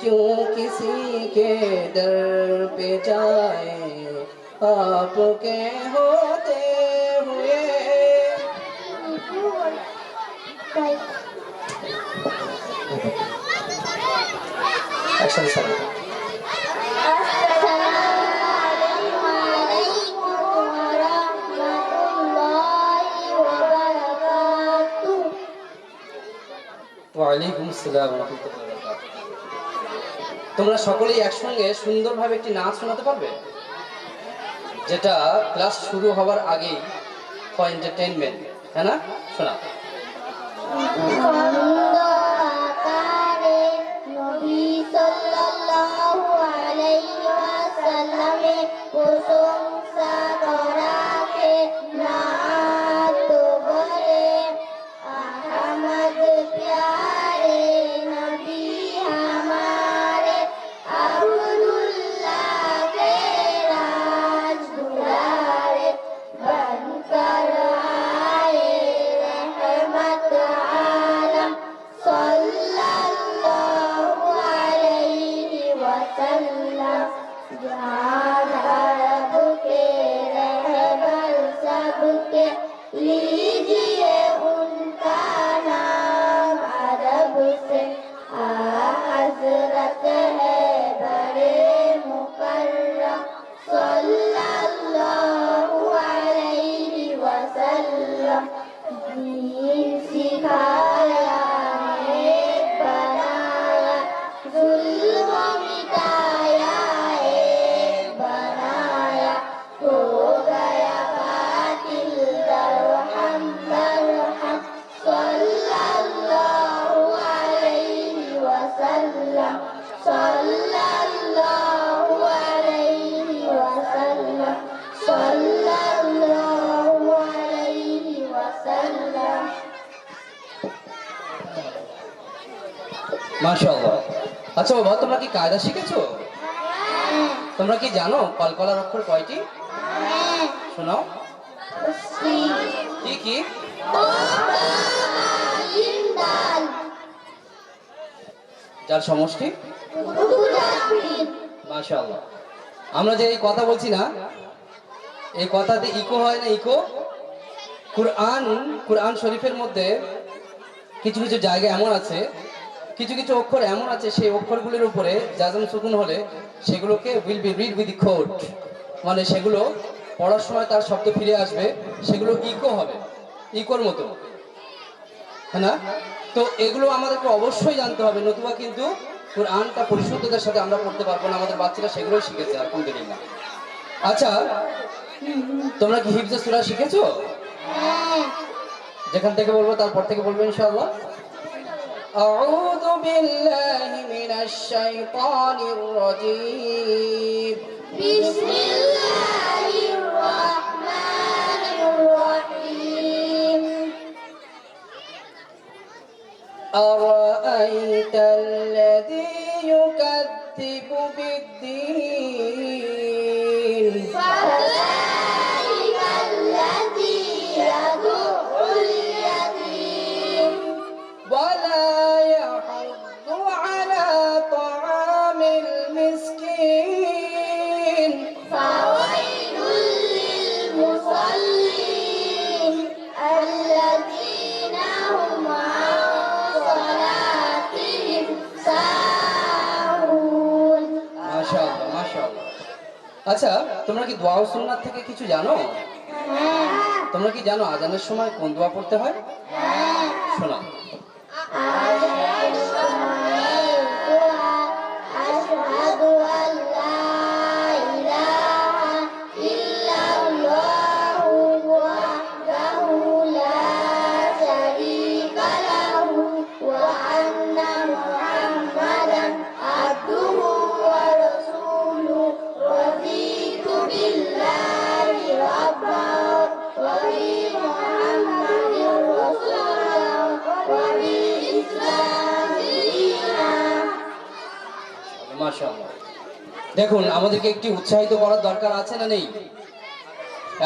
क्यों किसी के दर पे जाए आपके होते हुए। Action sir. ওয়ালাইকুম আসসালাম ওয়া রাহমাতুল্লাহি ওয়া বারাকাতুহু। তোমরা সকলেই একসঙ্গে সুন্দরভাবে একটি নাচ শোনাতে পারবে, যেটা ক্লাস শুরু হওয়ার আগেই ফর এন্টারটেইনমেন্ট, হ্যাঁ না? শোনা। মাশাআল্লাহ। আচ্ছা বাবা, তোমরা কি কায়দা শিখেছো? তোমরা কি জানো কলকলার অক্ষর কয়টি? শোনাও। কি কি? যার সমষ্টি? মাশাআল্লাহ। আমরা যে এই কথা বলছি না, এই কথাতে ইকো হয় না? ইকো। কুরআন শরীফের মধ্যে কিছু কিছু জায়গা এমন আছে, কিছু কিছু অক্ষর এমন আছে, সেই অক্ষরগুলির উপরে জাজম সুকুন হলে সেগুলোকে will be read with code, মানে সেগুলো পড়ার সময় তার শব্দ ফিরে আসবে, সেগুলো ইকো হবে, ইকোর মতো, হ্যাঁ না? তো এগুলো আমাদেরকে অবশ্যই জানতে হবে, নতুবা কিন্তু কুরআনটা পরিশুদ্ধতার সাথে আমরা পড়তে পারবো না। আমাদের বাচ্চারা সেগুলোই শিখেছে আলহামদুলিল্লাহ। আচ্ছা, তোমরা কি হিফজে সূরা শিখেছো? যেখান থেকে বলবো তারপর থেকে বলবো ইনশাআল্লাহ। أعوذ بالله من الشيطان الرجيم. بسم الله الرحمن الرحيم. أرأيت الذي يكذب بالدين فذلك الذي يدع اليتيم ولا يحض على طعام المسكين فويل للمصلين الذين هم عن صلاتهم ساهون। মাশাআল্লাহ মাশাআল্লাহ। আচ্ছা, তোমরা কি দোয়া ও সুন্নাত থেকে কিছু জানো? তোমরা কি জানো আজানের সময় কোন দোয়া পড়তে হয়? শোনাও। মাশাআল্লাহ। দেখুন, আমাদেরকে একটি উৎসাহিত করার দরকার আছে না নেই?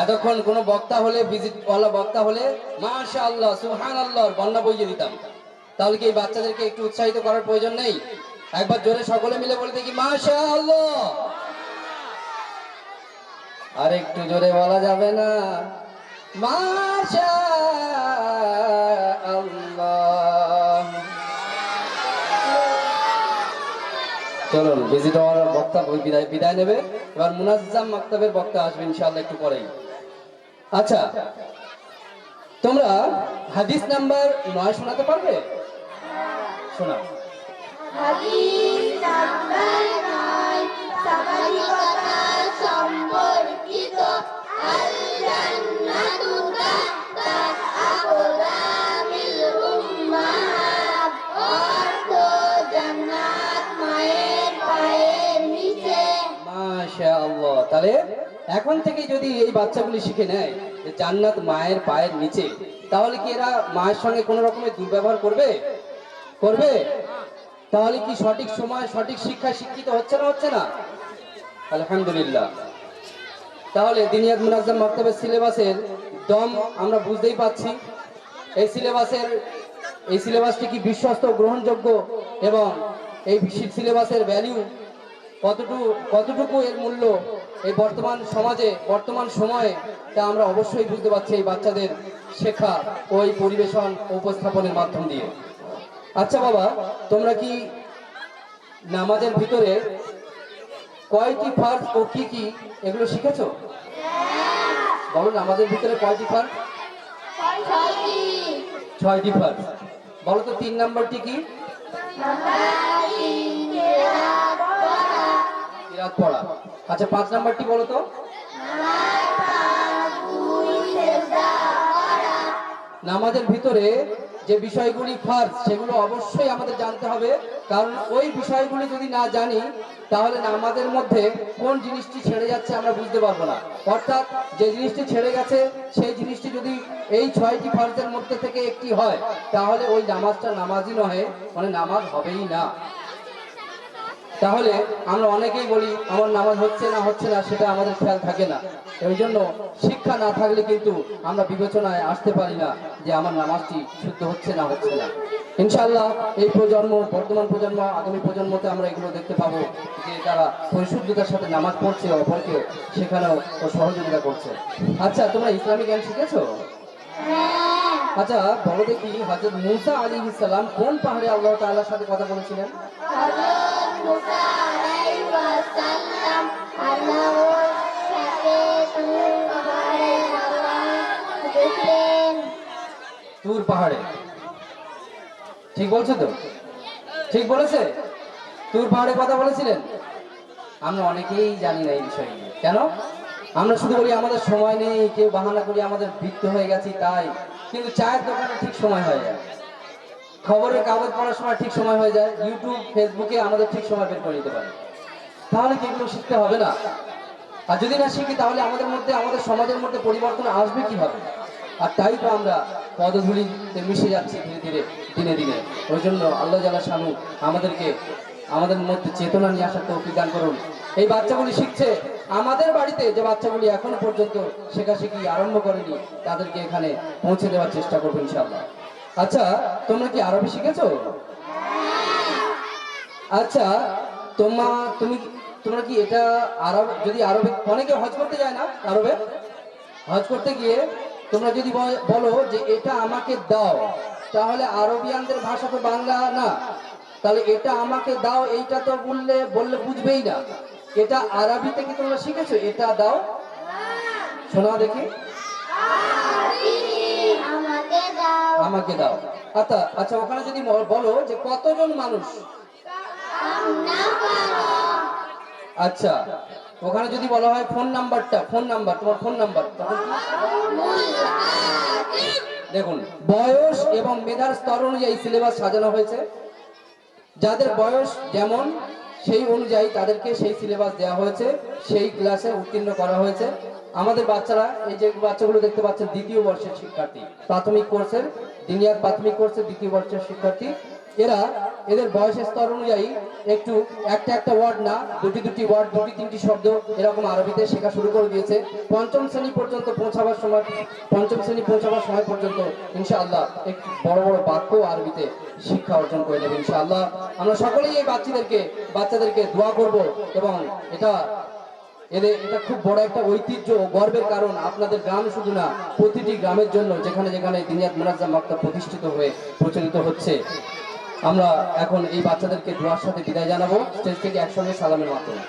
এতক্ষণ কোনো বক্তা হলে, ভিজিটওয়ালা বক্তা হলে মাশাআল্লাহ সুবহানাল্লাহ বন্যা বইয়ে দিতাম। তাহলে কি এই বাচ্চাদেরকে একটু উৎসাহিত করার প্রয়োজন নেই? একবার জোরে সকলে মিলে বলে দেখি মাশাআল্লাহ। আর একটু জোরে বলা যাবে না? মাশাআল্লাহ। চলুন ভিজিটর বক্তা বিদায় নেবে। এবার মুনাজ্জাম মাকতাবের বক্তা আসবে ইনশাআল্লাহ একটু পরেই। আচ্ছা, তোমরা হাদিস নাম্বার 9 শোনাতে পারবে? শোনাও। হাদিস নাম্বার 9 সামাজিকতা সম্পর্কিত। আল জান্নাতু তাহতা আকদামিল উম্মাহাত। অর্থ জান্নাত মায়ের পায়ের নিচে। মাশাআল্লাহ। তাহলে এখন থেকে যদি এই বাচ্চাগুলি শিখে নেয় যে জান্নাত মায়ের পায়ের নিচে, তাহলে কি এরা মায়ের সঙ্গে কোনো রকমের দুর্ব্যবহার করবে? করবে? তাহলে কি সঠিক সময় সঠিক শিক্ষায় শিক্ষিত হচ্ছে না হচ্ছে না? আলহামদুলিল্লাহ। তাহলে দিনিয়াত মুনাজ্জাম মাকতাবের সিলেবাসের দম আমরা বুঝতেই পাচ্ছি। এই সিলেবাসটি কি বিশ্বস্ত, গ্রহণযোগ্য, এবং এই সিলেবাসের ভ্যালু কতটুকু এর মূল্য এই বর্তমান সমাজে বর্তমান সময়ে, তা আমরা অবশ্যই বুঝতে পারছি এই বাচ্চাদের শেখা ও এই পরিবেশন উপস্থাপনের মাধ্যম দিয়ে। আচ্ছা বাবা, তোমরা কি নামাজের ভিতরে কয়টি ফার্জ ও কি কি এগুলো শিখেছো? বলো, নামাজের ভিতরে কয়টি ফার্জ? 6টি ফার্জ। বলো তো 3 নাম্বারটি কি? কিরাত পড়া। আচ্ছা, 5 নাম্বারটি বলো তো? নামাজের ভিতরে যে বিষয়গুলি ফার্জ সেগুলো অবশ্যই আমাদের জানতে হবে, কারণ ওই বিষয়গুলি যদি না জানি তাহলে নামাজের মধ্যে কোন জিনিসটি ছেড়ে যাচ্ছে আমরা বুঝতে পারবো না। অর্থাৎ যে জিনিসটি ছেড়ে গেছে সেই জিনিসটি যদি এই 6টি ফার্জের মধ্যে থেকে একটি হয় তাহলে ওই নামাজটা নামাজই নয়, মানে নামাজ হবেই না। তাহলে আমরা অনেকেই বলি আমার নামাজ হচ্ছে না, সেটা আমাদের খেয়াল থাকে না। এই জন্য শিক্ষা না থাকলে কিন্তু আমরা বিবেচনায় আসতে পারি না যে আমার নামাজটি শুদ্ধ হচ্ছে না। ইনশাআল্লাহ এই প্রজন্ম, বর্তমান প্রজন্ম, আগামী প্রজন্মতে আমরা এগুলো দেখতে পাবো যে তারা পরিশুদ্ধতার সাথে নামাজ পড়ছে, অপরকে সেখানেও সহযোগিতা করছে। আচ্ছা, তোমরা ইসলামিক জ্ঞান শিখেছো? আচ্ছা বলো দেখি, হযরত মূসা আলাইহিস সালাম কোন পাহাড়ে আল্লাহ তাআলার সাথে কথা বলেছিলেন? হযরত মুসা আলাইহিস সালাম আল্লাহর সাথে তুর পাহাড়ে আল্লাহ দেখলেন। তুর পাহাড়ে, ঠিক বলছো তো? ঠিক বলেছে? তুর পাহাড়ে কথা বলেছিলেন। আমরা অনেকেই জানি না এই বিষয় নিয়ে। কেন? আমরা শুধু বলি আমাদের সময় নেই, কেউ বাহানা করি আমাদের বৃত্ত হয়ে গেছি তাই। কিন্তু চায়ের দোকানে ঠিক সময় হয়ে যায়, খবরের কাগজ পড়ার সময় ঠিক সময় হয়ে যায়, ইউটিউব ফেসবুকে আমাদের ঠিক সময় বের করে নিতে পারে। তাহলে কি এগুলো শিখতে হবে না? আর যদি না শিখি তাহলে আমাদের মধ্যে, আমাদের সমাজের মধ্যে পরিবর্তন আসবে কিভাবে? আর তাই তো আমরা পদধূলিতে মিশে যাচ্ছি ধীরে ধীরে, দিনে দিনে। ওই জন্য আল্লাহ জাল্লা শানু আমাদের মধ্যে চেতনা নিয়ে আসার তৌফিক দান করুন। এই বাচ্চাগুলি শিখছে আমাদের বাড়িতে, যে বাচ্চাগুলি এখনো পর্যন্ত শেখাশেখি আরম্ভ করেনি তাদেরকে এখানে পৌঁছে দেওয়ার চেষ্টা করবো ইনশাআল্লাহ। আচ্ছা, তোমরা কি আরবি শিখেছো? আচ্ছা, তোমরা কি এটা যদি আরবে, অনেকে হজ করতে যায় না, আরবে হজ করতে গিয়ে তোমরা যদি বলো যে এটা আমাকে দাও, তাহলে আরবিয়ানদের ভাষা তো বাংলা না, তাহলে এটা আমাকে দাও এইটা তো বললে বুঝবেই না। এটা আরবি থেকে তোমরা শিখেছো? এটা দাও, শোনা দেখি। আমাকে দাও। আচ্ছা, ওখানে যদি বলো যে কতজন মানুষ, আচ্ছা ওখানে যদি বলা হয় ফোন নাম্বার, তোমার ফোন নাম্বার, তখন দেখুন বয়স এবং মেধার স্তর অনুযায়ী সিলেবাস সাজানো হয়েছে। যাদের বয়স যেমন সেই অনুযায়ী তাদেরকে সেই সিলেবাস দেওয়া হয়েছে, সেই ক্লাসে উত্তীর্ণ করা হয়েছে। আমাদের বাচ্চারা, এই যে বাচ্চাগুলো দেখতে পাচ্ছেন, 2য় বর্ষের শিক্ষার্থী, প্রাথমিক কোর্সের, দিনিয়াত প্রাথমিক কোর্সের 2য় বর্ষের শিক্ষার্থী। এরা এদের বয়সের স্তর অনুযায়ী একটু একটা ওয়ার্ড না, দুটি ওয়ার্ড, দুটি তিনটি শব্দ এরকম আরবিতে শেখা শুরু করে দিয়েছে। পঞ্চম শ্রেণী পর্যন্ত পৌঁছাবার সময় পর্যন্ত ইনশাআল্লাহ একটু বড় বড় বাক্য আরবিতে শিক্ষা অর্জন করে নেবে ইনশাআল্লাহ। আমরা সকলেই এই বাচ্চাদেরকে দোয়া করব, এবং এটা খুব বড় একটা ঐতিহ্য ও গর্বের কারণ। আপনাদের গ্রাম শুধু না, প্রতিটি গ্রামের জন্য যেখানে যেখানে দিনিয়াত মুনাজ্জাম মাক্তাব প্রতিষ্ঠিত হয়ে প্রচলিত হচ্ছে। আমরা এখন এই বাচ্চাদেরকে দোয়ার সাথে বিদায় জানাবো স্টেজ থেকে একসঙ্গে সালামের মাধ্যমে।